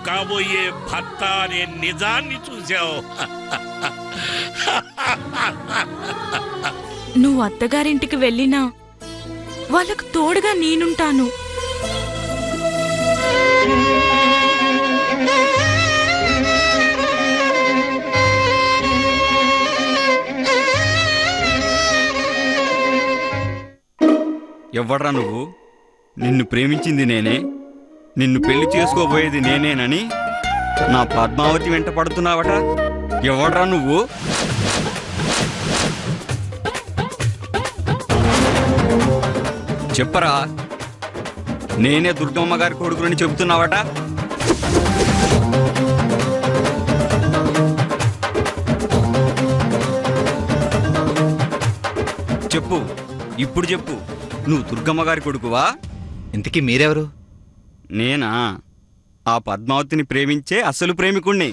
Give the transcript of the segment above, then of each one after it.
కాబోయే భర్త అనే నిజాన్ని చూశావు. నువ్వు అత్తగారింటికి వెళ్ళినా వాళ్ళకు తోడుగా నేనుంటాను. ఎవడ్రా నువ్వు? నిన్ను ప్రేమించింది నేనే, నిన్ను పెళ్లి చేసుకోబోయేది నేనేనని నా పద్మావతి వెంట పడుతున్నావట. ఎవడ్రా నువ్వు? చెప్పరా, నేనే దుర్గమ్మ గారి కొడుకుని చెబుతున్నావట. చెప్పు, ఇప్పుడు చెప్పు, నువ్వు దుర్గమ్మ గారి కొడుకువా? ఇంతకీ మీరెవరు? నేనా? ఆ పద్మావతిని ప్రేమించే అసలు ప్రేమికుణ్ణి.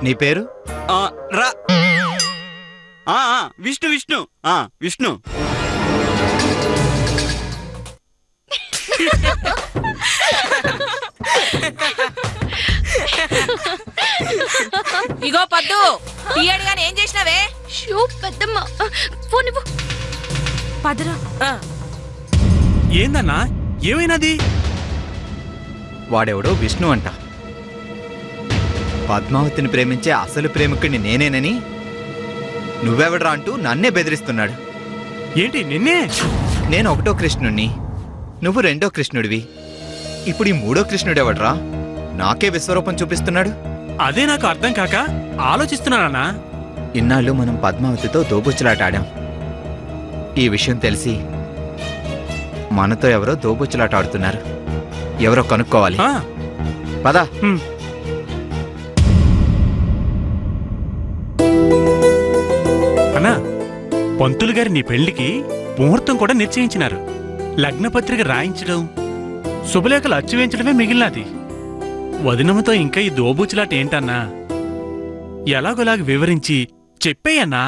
నీ పేరు? రా. విష్ణు విష్ణు విష్ణు. ఇగో పద్దు, తీయడిగానే ఏం చేసినావే? షూ పెద్దమ్మ, ఫోన్ ఇవ్వు. పదరా. ఏందన్నా, ఏమైనది? వాడెవడో విష్ణు అంట. పద్మావతిని ప్రేమించే అసలు ప్రేమికుడిని నేనేనని నువ్వెవడ్రా అంటూ నన్నే బెదిరిస్తున్నాడు. ఏంటి నిన్నే? నేను ఒకటో కృష్ణుణ్ణి, నువ్వు రెండో కృష్ణుడివి. ఇప్పుడు ఈ మూడో కృష్ణుడెవడ్రా? నాకే విశ్వరూపం చూపిస్తున్నాడు. అదే నాకు అర్థం కాక ఆలోచిస్తున్నానన్నా. ఇన్నాళ్ళు మనం పద్మావతితో దోబుచ్చులాటాడాం. ఈ విషయం తెలిసి మనతో ఎవరో దోబుచ్చులాట ఆడుతున్నారు. ఎవరో కనుక్కోవాలి. పద. అన్నా, పంతులు గారి నీ పెళ్లికి ముహూర్తం కూడా నిశ్చయించినారు. లగ్నపత్రిక రాయించడం, శుభలేఖలు అచ్చువేయించడమే మిగిలినది. వదినమ్మతో ఇంకా ఈ దోబూచులాట ఏంటన్నా? ఎలాగోలాగ వివరించి చెప్పేయన్నా.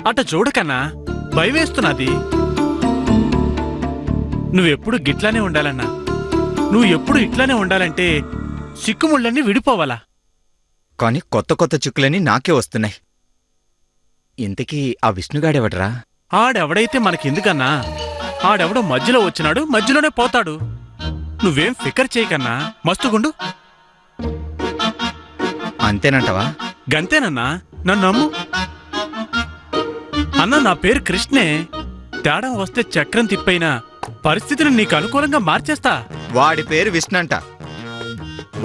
అట చూడకన్నా, భయవేస్తున్నది. నువ్వెప్పుడు గిట్లానే ఉండాలన్నా. నువ్వు ఎప్పుడు ఇట్లానే ఉండాలంటే సిక్కుముళ్ళన్నీ విడిపోవాలా. కాని కొత్త కొత్త చిక్కులని నాకే వస్తున్నాయి. ఇంతకీ ఆ విష్ణుగాడెవడరా? ఆడెవడైతే మనకెందుకన్నా? ఆడెవడో మధ్యలో వచ్చినాడు, మధ్యలోనే పోతాడు. నువ్వేం ఫికర్ చేయకన్నా, మస్తుగుండు. అంతేనంటవా? గంతేనన్నా, నన్ను నమ్ము. అన్నా, నా పేరు కృష్ణే. తేడా వస్తే చక్రం తిప్పైనా పరిస్థితిని నీకు అనుకూలంగా మార్చేస్తా. వాడి పేరు విష్ణంట.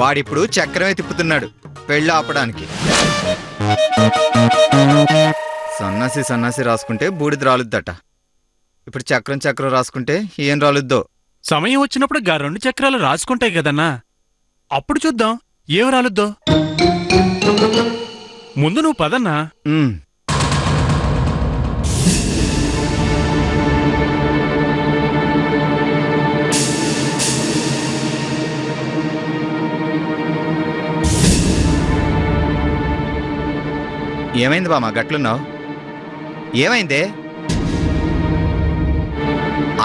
వాడిప్పుడు చక్రమే తిప్పుతున్నాడు పెళ్ళి ఆపడానికి. సన్నాసి సన్నాసి రాసుకుంటే బూడిద రాలుద్దట. ఇప్పుడు చక్రం చక్రం రాసుకుంటే ఏం రాలుద్దో. సమయం వచ్చినప్పుడు గా 2 చక్రాలు రాసుకుంటాయి కదన్నా, అప్పుడు చూద్దాం ఏం రాలుద్దో. ముందు నువ్వు పదన్నా. ఏమైంది బామా గట్లున్నావు? ఏమైందే?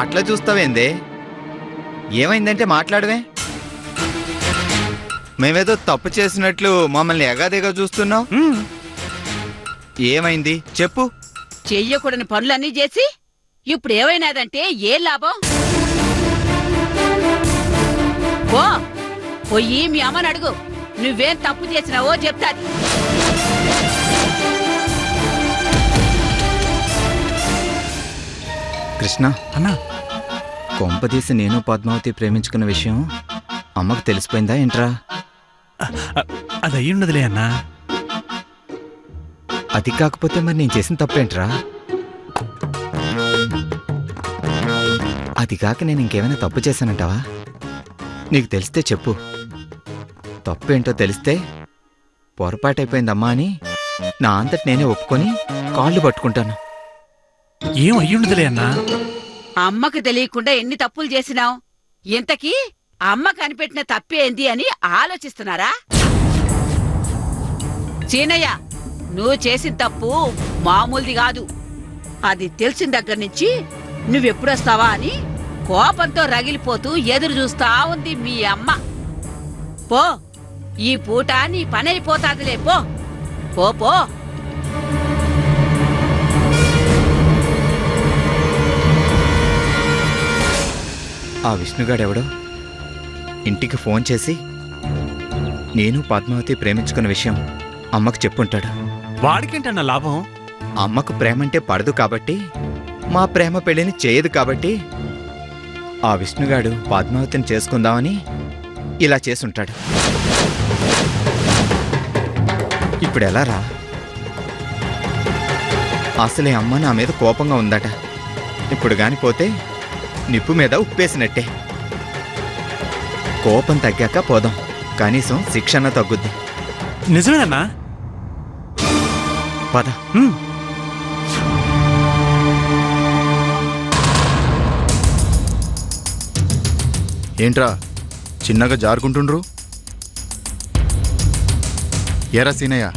అట్లా చూస్తావేందే? ఏమైందంటే మాట్లాడవే. మేమేదో తప్పు చేసినట్లు మమ్మల్ని ఎగాదిగా చూస్తున్నావు. ఏమైంది చెప్పు. చెయ్యకూడని పనులన్నీ చేసి ఇప్పుడు ఏమైనాదంటే ఏ లాభం? ఓ పోయి మీ అమ్మని అడుగు, నువ్వేం తప్పు చేసినావో చెప్తాది. కృష్ణ అన్నా, కొంపదీసి నేను పద్మావతి ప్రేమించుకున్న విషయం అమ్మకు తెలిసిపోయిందా ఏంట్రా? అది అయ్యుండదులే అన్నా. అది కాకపోతే మరి నేను చేసిన తప్పేంట్రా? అది కాక నేను ఇంకేమైనా తప్పు చేశానంటావా? నీకు తెలిస్తే చెప్పు. తప్పేంటో తెలిస్తే పొరపాటైపోయిందమ్మా అని నా అంతటి నేనే ఒప్పుకొని కాళ్ళు పట్టుకుంటాను. ఏం అయ్యుండదులే అన్నా. అమ్మకు తెలియకుండా ఎన్ని తప్పులు చేసినావు? ఇంతకీ అమ్మ కనిపెట్టిన తప్పేంది అని ఆలోచిస్తున్నారా? సీనయ్య, నువ్వు చేసిన తప్పు మామూలుది కాదు. అది తెలిసిన దగ్గర నుంచి నువ్వెప్పుడొస్తావా అని కోపంతో రగిలిపోతూ ఎదురు చూస్తా ఉంది మీ అమ్మ. పో, ఈ పూట నీ పనైపోతాదిలే. పో పో పో. ఆ విష్ణుగాడెవడో ఇంటికి ఫోన్ చేసి నేను పద్మావతి ప్రేమించుకున్న విషయం అమ్మకు చెప్పుంటాడు. వాడికేంటన్న లాభం? అమ్మకు ప్రేమంటే పడదు కాబట్టి, మా ప్రేమ పెళ్లిని చేయదు కాబట్టి ఆ విష్ణుగాడు పద్మావతిని చేసుకుందామని ఇలా చేసుంటాడు. ఇప్పుడెలా రా? అసలే అమ్మ నా మీద కోపంగా ఉందట. ఇప్పుడు గాని పోతే నిప్పు మీద ఉప్పేసినట్టే. కోపం తగ్గాక పోదాం, కనీసం శిక్షణ తగ్గుద్ది. నిజమేనన్నా? పద. ఏంట్రా చిన్నగా జారుకుంటుండ్రు? ఏరా సీనయ్య,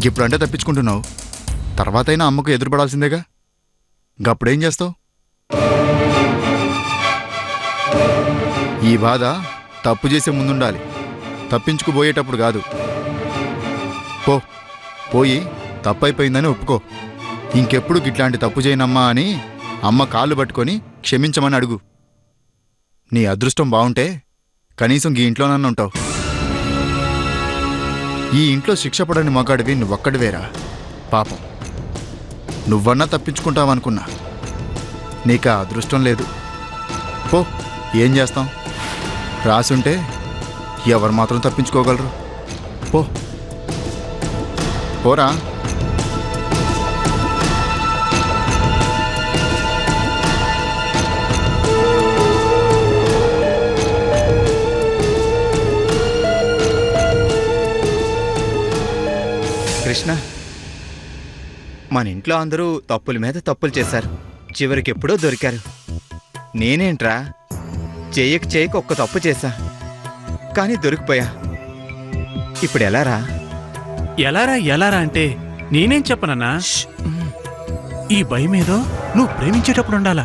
ఇప్పుడంటే తప్పించుకుంటున్నావు, తర్వాతైనా అమ్మకు ఎదురుపడాల్సిందేగా. గప్పుడేం చేస్తావు? ఈ బాధ తప్పు చేసే ముందుండాలి, తప్పించుకుపోయేటప్పుడు కాదు. పోయి తప్పైపోయిందని ఒప్పుకో. ఇంకెప్పుడు గిట్లాంటి తప్పు చేయనమ్మా అని అమ్మ కాళ్ళు పట్టుకొని క్షమించమని అడుగు. నీ అదృష్టం బావుంటే కనీసం ఈ ఇంట్లోనన్నా ఉంటావు. ఈ ఇంట్లో శిక్ష పడని మగాడివి నువ్వొక్కడివేరా. పాపం, నువ్వన్నా తప్పించుకుంటావనుకున్నా, నీకు ఆ అదృష్టం లేదు. పో, ఏం చేస్తాం? రాసుంటే ఎవరు మాత్రం తప్పించుకోగలరు? పోరా. కృష్ణ, మన ఇంట్లో అందరూ తప్పుల మీద తప్పులు చేశారు, చివరికి ఎప్పుడో దొరికారు. నేనేంట్రా, చేయక ఒక్క తప్పు చేశా, కానీ దొరికిపోయా. ఇప్పుడు ఎలారా? ఎలారా అంటే నేనేం చెప్పనన్నా? ఈ భయమేదో నువ్వు ప్రేమించేటప్పుడు ఉండాలా.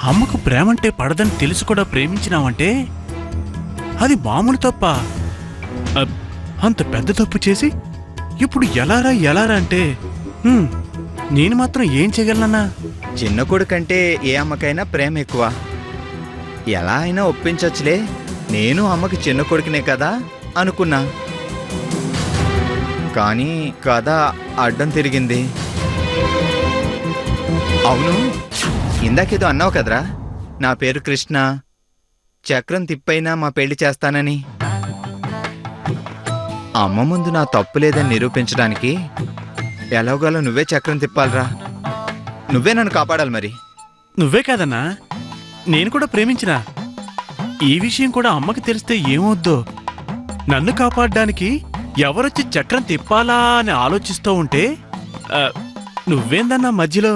అమ్మకు ప్రేమంటే పడదని తెలుసు కూడా ప్రేమించినావంటే అది మామూలు తప్ప. అంత పెద్ద తప్పు చేసి ఇప్పుడు ఎలారా అంటే నేను మాత్రం ఏం చేయగలనన్నా? చిన్న కొడుకంటే ఏ అమ్మకైనా ప్రేమ ఎక్కువ. ఎలా అయినా ఒప్పించచ్చులే, నేను అమ్మకి చిన్న కొడుకునే కదా అనుకున్నా. కానీ కథ అడ్డం తిరిగింది. అవును, ఇందాకేదో అన్నావు కదరా, నా పేరు కృష్ణ, చక్రం తిప్పైనా మా పెళ్లి చేస్తానని. అమ్మ ముందు నా తప్పు లేదని నిరూపించడానికి ఎలాగోలా నువ్వే చక్రం తిప్పాలరా. నువ్వే నన్ను కాపాడాలి. మరి నువ్వే కాదన్నా, నేను కూడా ప్రేమించినా. ఈ విషయం కూడా అమ్మకి తెలిస్తే ఏమవుద్దో. నన్ను కాపాడడానికి ఎవరొచ్చి చక్రం తిప్పాలా అని ఆలోచిస్తూ ఉంటే నువ్వేందన్నా మధ్యలో?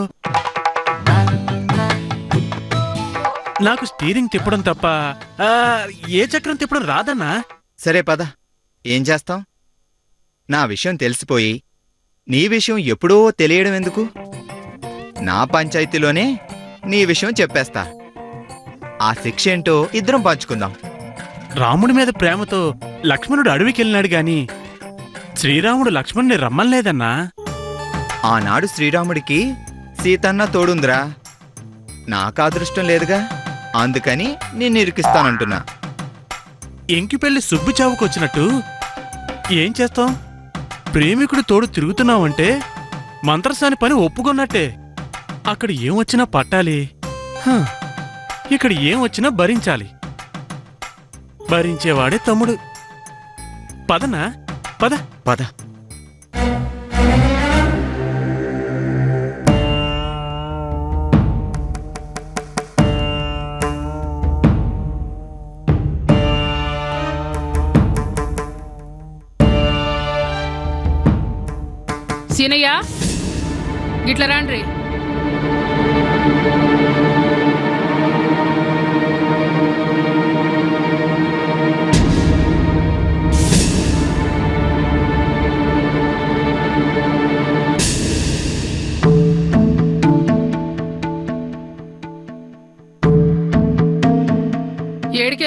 నాకు స్టీరింగ్ తిప్పడం తప్ప ఏ చక్రం తిప్పడం రాదన్నా. సరే పద, ఏం చేస్తాం? నా విషయం తెలిసిపోయి నీ విషయం ఎప్పుడో తెలియడం ఎందుకు? నా పంచాయతీలోనే నీ విషయం చెప్పేస్తా. ఆ శిక్ష ఏంటో ఇద్దరం పంచుకుందాం. రాముడి మీద ప్రేమతో లక్ష్మణుడు అడవికెళ్ళినాడు గాని శ్రీరాముడు లక్ష్మణుని రమ్మలేదన్నా. ఆనాడు శ్రీరాముడికి సీతన్న తోడుందిరా, నాకు అదృష్టం లేదుగా, అందుకని నిన్ను ఇరికిస్తానంటున్నా. ఎంకి పెళ్లి సుబ్బు చావుకొచ్చినట్టు ఏం చేస్తాం? ప్రేమికుడు తోడు తిరుగుతున్నావంటే మంత్రసాని పని ఒప్పుకున్నట్టే. అక్కడ ఏమొచ్చినా పట్టాలి, ఇక్కడ ఏమొచ్చినా భరించాలి. భరించేవాడే తమ్ముడు. పదనా, పద పద. సీనయ్య, గిట్ల రాండ్రి.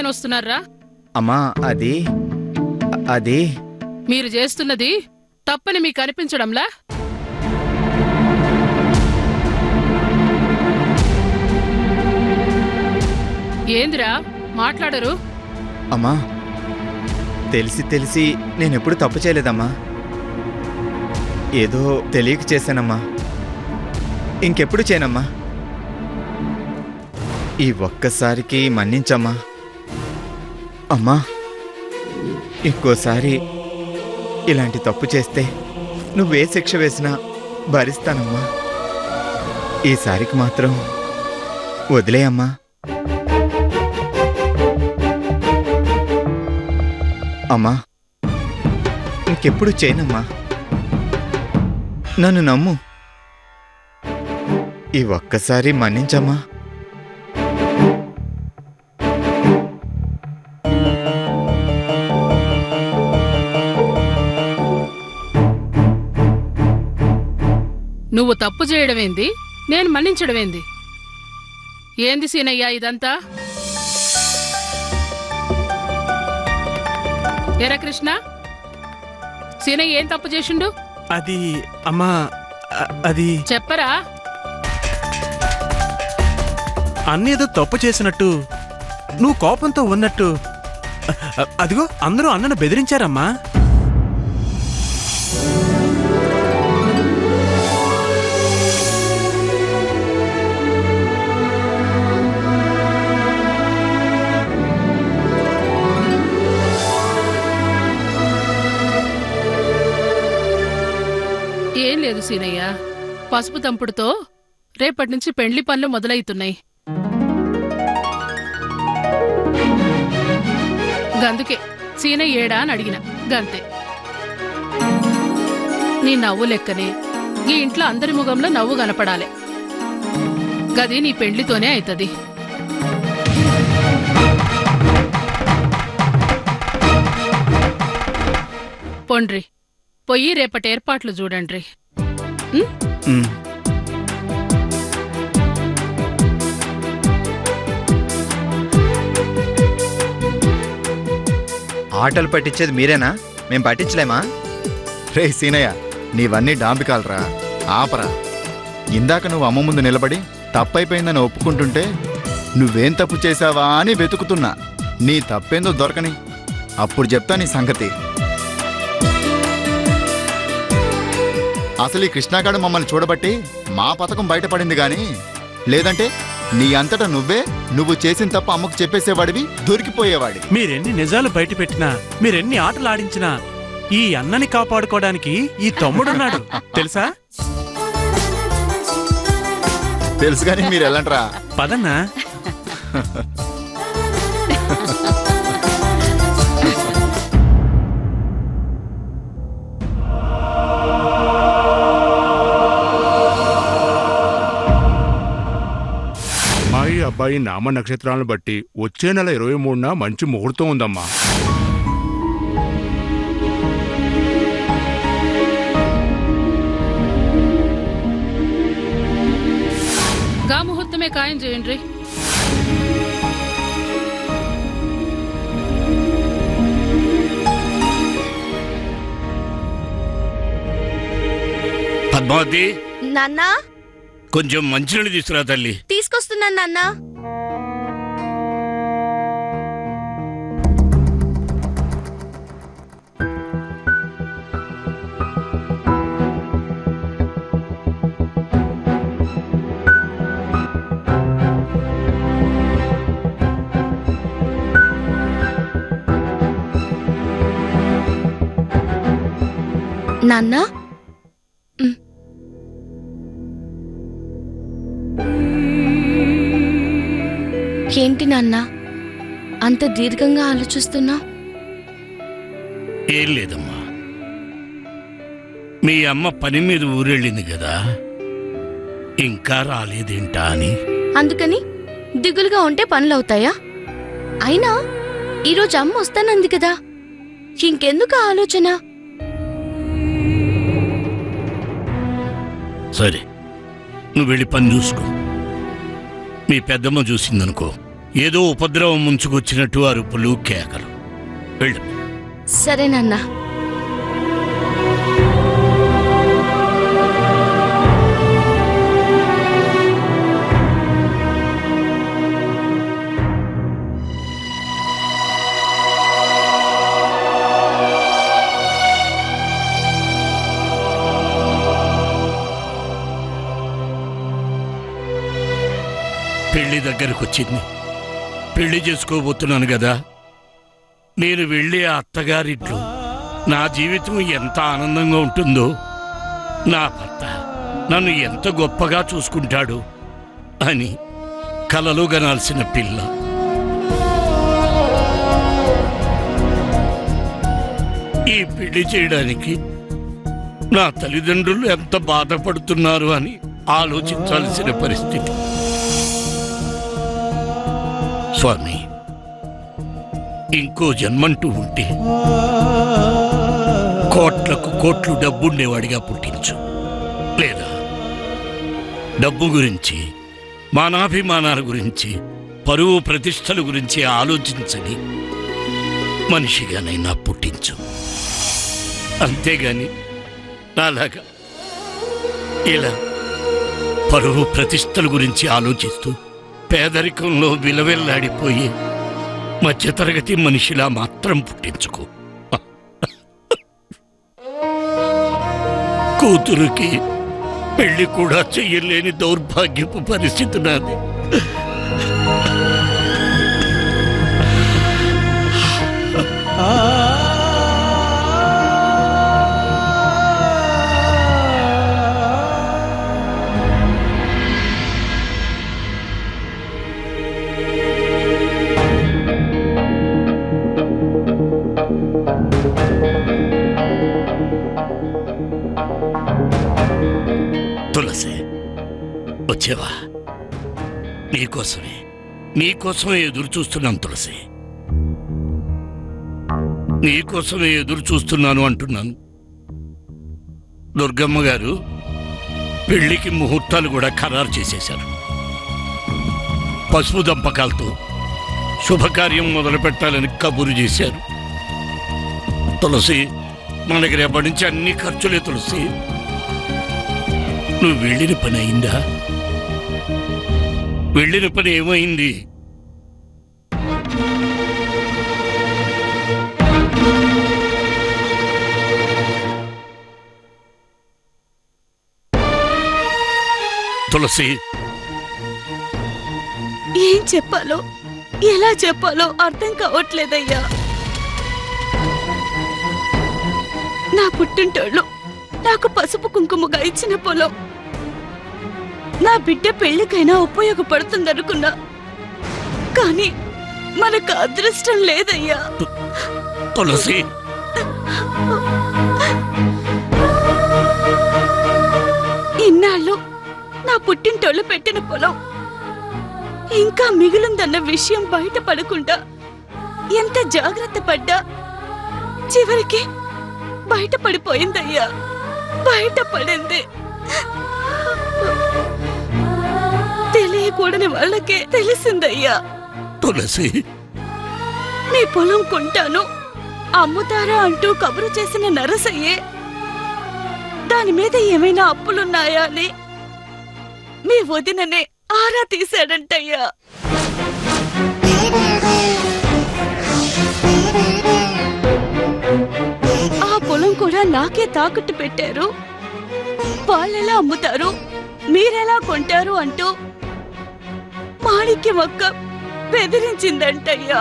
ఎక్కడికైనా వస్తున్నారా? అమ్మా అది అది మీరు చేస్తున్నది తప్పని మీకు అనిపించడంలా? ఏందిరా మాట్లాడరు? అమ్మా తెలిసి తెలిసి నేనెప్పుడు తప్పు చేయలేదమ్మా. ఏదో తెలియక చేశానమ్మా. ఇంకెప్పుడు చేయనమ్మా. ఈ ఒక్కసారికి మన్నించమ్మా. అమ్మా ఇంకోసారి ఇలాంటి తప్పు చేస్తే నువ్వే శిక్ష వేసినా భరిస్తానమ్మా. ఈసారికి మాత్రం వదిలేయమ్మా. అమ్మా ఇంకెప్పుడు చేయనమ్మా. నన్ను నమ్ము. ఈ ఒక్కసారి మన్నించమ్మా. నువ్వు తప్పు చేయడమేంది, నేను మన్నించడమేంది? ఏంది సీనయ్యా ఇదంతా? ఎరా కృష్ణ, సీనయ్య ఏం తప్పు చేసిండు? అది అమ్మా అది చెప్పరా? అన్నేదో తప్పు చేసినట్టు, నువ్వు కోపంతో ఉన్నట్టు. అదిగో అందరూ అన్నను బెదిరించారమ్మా. ఏం లేదు సీనయ్య, పసుపు తంపుడుతో రేపటి నుంచి పెండ్లి పనులు మొదలవుతున్నాయి. గందుకే సీనయ్య ఏడా అని అడిగిన గంతే. నీ నవ్వు లెక్కనే ఈ ఇంట్లో అందరి ముఖంలో నవ్వు కనపడాలి. గది నీ పెండ్లితోనే అవుతుంది. పొండ్రి పొయ్యి రేపటి ఏర్పాట్లు చూడండి. ఆటలు పట్టించేది మీరేనా? మేం పట్టించలేమా? రే సీనయ్య, నీవన్నీ డాంపికాలరా, ఆపరా. ఇందాక నువ్వు అమ్మ ముందు నిలబడి తప్పైపోయిందని ఒప్పుకుంటుంటే నువ్వేం తప్పు చేశావా అని వెతుకుతున్నా. నీ తప్పేందో దొరకని, అప్పుడు చెప్తా నీ సంగతి. అసలు ఈ కృష్ణాగాడు మమ్మల్ని చూడబట్టి మా పథకం బయటపడింది గాని, లేదంటే నీ అంతటా నువ్వు చేసిన తప్ప అమ్మకు చెప్పేసేవాడివి, దొరికిపోయేవాడివి. మీరెన్ని నిజాలు బయట పెట్టినా, మీరెన్ని ఆటలు ఆడించినా ఈ అన్నని కాపాడుకోవడానికి ఈ తమ్ముడున్నాడు తెలుసా? తెలుసు గాని మీరు వెళ్ళంట్రా. పదన్నా. అబ్బాయి నామ నక్షత్రాలను బట్టి వచ్చే నెల 23న మంచి ముహూర్తం ఉందమ్మా. గా ముహూర్తమే ఖాయం చేయండి. పద్మావతి, నాన్నా కొంచెం మంచినీళ్ళు తీసుకురా తల్లి. తీసుకొస్తున్నాను నాన్నా. నాన్నా ఏంటి నాన్న అంత దీర్ఘంగా ఆలోచిస్తున్నా? ఏం లేదమ్మా, మీ అమ్మ పని మీద ఊరెళ్ళింది కదా, ఇంకా రాలేదేంటా అని. అందుకని దిగులుగా ఉంటే పనులవుతాయా? అయినా ఈరోజు అమ్మ వస్తానంది కదా, ఇంకెందుకు ఆలోచన? సరే, నువ్వు వెళ్ళి పని చూసుకో. మీ పెద్దమ్మ చూసిందనుకో, ఏదో ఉపద్రవం ముంచుకొచ్చినట్టు అరుపులు కేకలు. వెళ్ళు. సరే నాన్న. పెళ్లి దగ్గరకొచ్చింది. పెళ్లి చేసుకోబోతున్నాను కదా. నేను వెళ్ళే అత్తగారింట్లో నా జీవితం ఎంత ఆనందంగా ఉంటుందో, నా భర్త నన్ను ఎంత గొప్పగా చూసుకుంటాడు అని కలలు గనాల్సిన పిల్ల. ఈ పెళ్లి చేయడానికి నా తల్లిదండ్రులు ఎంత బాధపడుతున్నారు అని ఆలోచించాల్సిన పరిస్థితి. స్వామి, ఇంకో జన్మంటూ ఉంటే కోట్లకు కోట్లు డబ్బుండేవాడిగా పుట్టించు, లేదా డబ్బు గురించి, మానాభిమానాల గురించి, పరువు ప్రతిష్టల గురించి ఆలోచించని మనిషిగానైనా పుట్టించు. అంతేగాని నాలాగా ఇలా పరువు ప్రతిష్టల గురించి ఆలోచిస్తూ పేదరికంలో విలవెల్లాడిపోయి మధ్యతరగతి మనిషిలా మాత్రం పుట్టించుకో. కూతురుకి పెళ్లి కూడా చెయ్యలేని దౌర్భాగ్యపు పరిస్థితి నాది. తులసి, వచ్చేవా? నీకోసమే ఎదురు చూస్తున్నాను తులసి. నీకోసమే ఎదురు చూస్తున్నాను అంటున్నాను. దుర్గమ్మ గారు పెళ్లికి ముహూర్తాలు కూడా ఖరారు చేసేశారు. పసుపు దంపకాలతో శుభకార్యం మొదలు పెట్టాలని కబురు చేశారు. తులసి, మనకి రేపటి నుంచి అన్ని ఖర్చులే తులసి. నువ్వు వెళ్ళిన పని అయిందా? వెళ్ళిన పని ఏమైంది? తులసి, ఏం చెప్పాలో ఎలా చెప్పాలో అర్థం కావట్లేదయ్యా. నా పుట్టింటోళ్ళు నాకు పసుపు కుంకుమగా ఇచ్చిన పొలం నా బిడ్డ పెళ్లికైనా ఉపయోగపడుతుందనుకున్నా, కానీ మనకు అదృష్టం లేదయ్యా. తులసి, ఇన్నాళ్ళు నా పుట్టింటోళ్ళు పెట్టిన పొలం ఇంకా మిగిలిందన్న విషయం బయటపడకుండా ఎంత జాగ్రత్త పడ్డా చివరికి బయటపడిపోయిందయ్యా. బయటపడింది. తెలియకూడని వాళ్ళకే తెలిసిందయ్యా. తులసి, మీ పొలం కొంటాను అమ్ముతారా అంటూ కబురు చేసిన నరసయ్యే దాని మీద ఏమైనా అప్పులున్నాయా అని మీ వదిననే ఆరా తీశాడంటయ్యా. ఆ పొలం కూడా నాకే తాకట్టు పెట్టారు. వాళ్ళెలా అమ్ముతారు, మీరెలా కొంటారు అంటూ మాణిక్యమక్క బెదిరించిందంటయ్యా.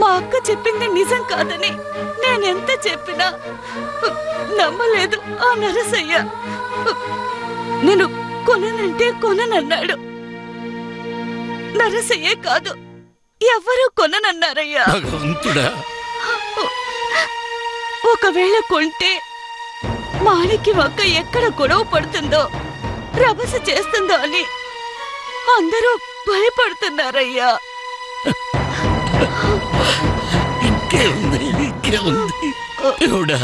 మా అక్క చెప్పింది నిజం కాదని నేనెంత చెప్పినా నమ్మలేదు ఆ నరసయ్య. నేను కొననంటే కొననన్నాడు. నరసయ్యే కాదు, ఎవరూ కొననన్నారయ్యా. ఒకవేళ కొంటే మాణిక్యమక్క ఎక్కడ గొడవ పడుతుందో, రభస చేస్తుందో అని అందరూ భయపడుతున్నారయ్యా. ఇంకేముంది దేవుడా,